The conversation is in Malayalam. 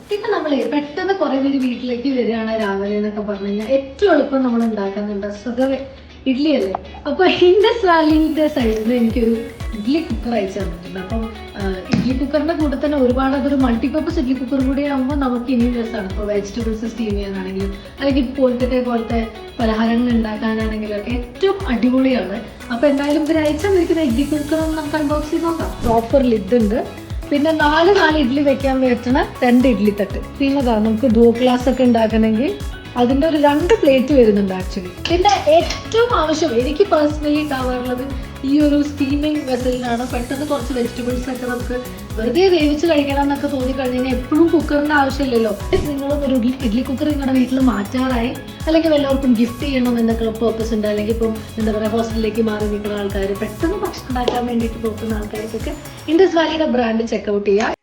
പിന്നെ നമ്മളെ പെട്ടെന്ന് കുറെ പേര് വീട്ടിലേക്ക് വരികയാണ് രാവിലെ എന്നൊക്കെ പറഞ്ഞു കഴിഞ്ഞാൽ ഏറ്റവും എളുപ്പം നമ്മൾ ഉണ്ടാക്കുന്നുണ്ട് സുഖവേ ഇഡ്ഡലി അല്ലേ. അപ്പൊ ഇൻഡസ് വാലിന്റെ സൈഡിൽ നിന്ന് എനിക്കൊരു ഇഡ്ഡലി കുക്കർ അയച്ചു തന്നിട്ടുണ്ട്. അപ്പം ഇഡ്ഡലി കുക്കറിന്റെ കൂടെ തന്നെ ഒരുപാട് അതൊരു മൾട്ടിപർപ്പസ് ഇഡ്ഡലി കുക്കർ കൂടി ആകുമ്പോൾ നമുക്ക് ഇനിയും രസമാണ്. ഇപ്പോൾ വെജിറ്റബിൾസ് സ്റ്റീം ചെയ്യാനാണെങ്കിലും അല്ലെങ്കിൽ പോലത്തെ പോലത്തെ പലഹാരങ്ങൾ ഉണ്ടാക്കാനാണെങ്കിലും ഏറ്റവും അടിപൊളിയാണ്. അപ്പൊ എന്തായാലും ഇവർ അയച്ചു തന്നിരിക്കുന്ന ഇഡ്ഡലി കുക്കർ നമുക്ക് അൺബോക്സ് ചെയ്ത് നോക്കാം. പ്രോപ്പർ ലിഡ് ഉണ്ട്. പിന്നെ നാല് ഇഡ്ഡലി വെക്കാൻ പറ്റണ 2 ഇഡ്ഡലി തട്ട്. പിന്നെ നമുക്ക് ഡോ ക്ലാസ് ഒക്കെ ഉണ്ടാക്കണമെങ്കിൽ അതിൻ്റെ ഒരു 2 പ്ലേറ്റ് വരുന്നുണ്ട് ആക്ച്വലി. പിന്നെ ഏറ്റവും ആവശ്യം എനിക്ക് പേഴ്സണലി ഉണ്ടാവാറുള്ളത് ഈ ഒരു സ്റ്റീമിങ് വെസലിനാണ്. പെട്ടെന്ന് കുറച്ച് വെജിറ്റബിൾസ് ഒക്കെ നമുക്ക് വെറുതെ വേവിച്ച് കഴിക്കണം എന്നൊക്കെ തോന്നിക്കഴിഞ്ഞാൽ എപ്പോഴും കുക്കറിൻ്റെ ആവശ്യമില്ലല്ലോ. നിങ്ങളും ഒരു ഇഡ്ഡലി കുക്കർ നിങ്ങളുടെ വീട്ടിൽ മാറ്റാറായി അല്ലെങ്കിൽ എല്ലാവർക്കും ഗിഫ്റ്റ് ചെയ്യണം എന്നൊക്കെ പേർപ്പസ് ഉണ്ട്, അല്ലെങ്കിൽ ഇപ്പം എന്താ പറയുക ഹോസ്റ്റലിലേക്ക് മാറി നിൽക്കുന്ന ആൾക്കാർ പെട്ടെന്ന് ഭക്ഷണം ഉണ്ടാക്കാൻ വേണ്ടിയിട്ട് നോക്കുന്ന ആൾക്കാർക്കൊക്കെ ഇൻഡസ് വാലിയുടെ ബ്രാൻഡ് ചെക്കൗട്ട് ചെയ്യുക.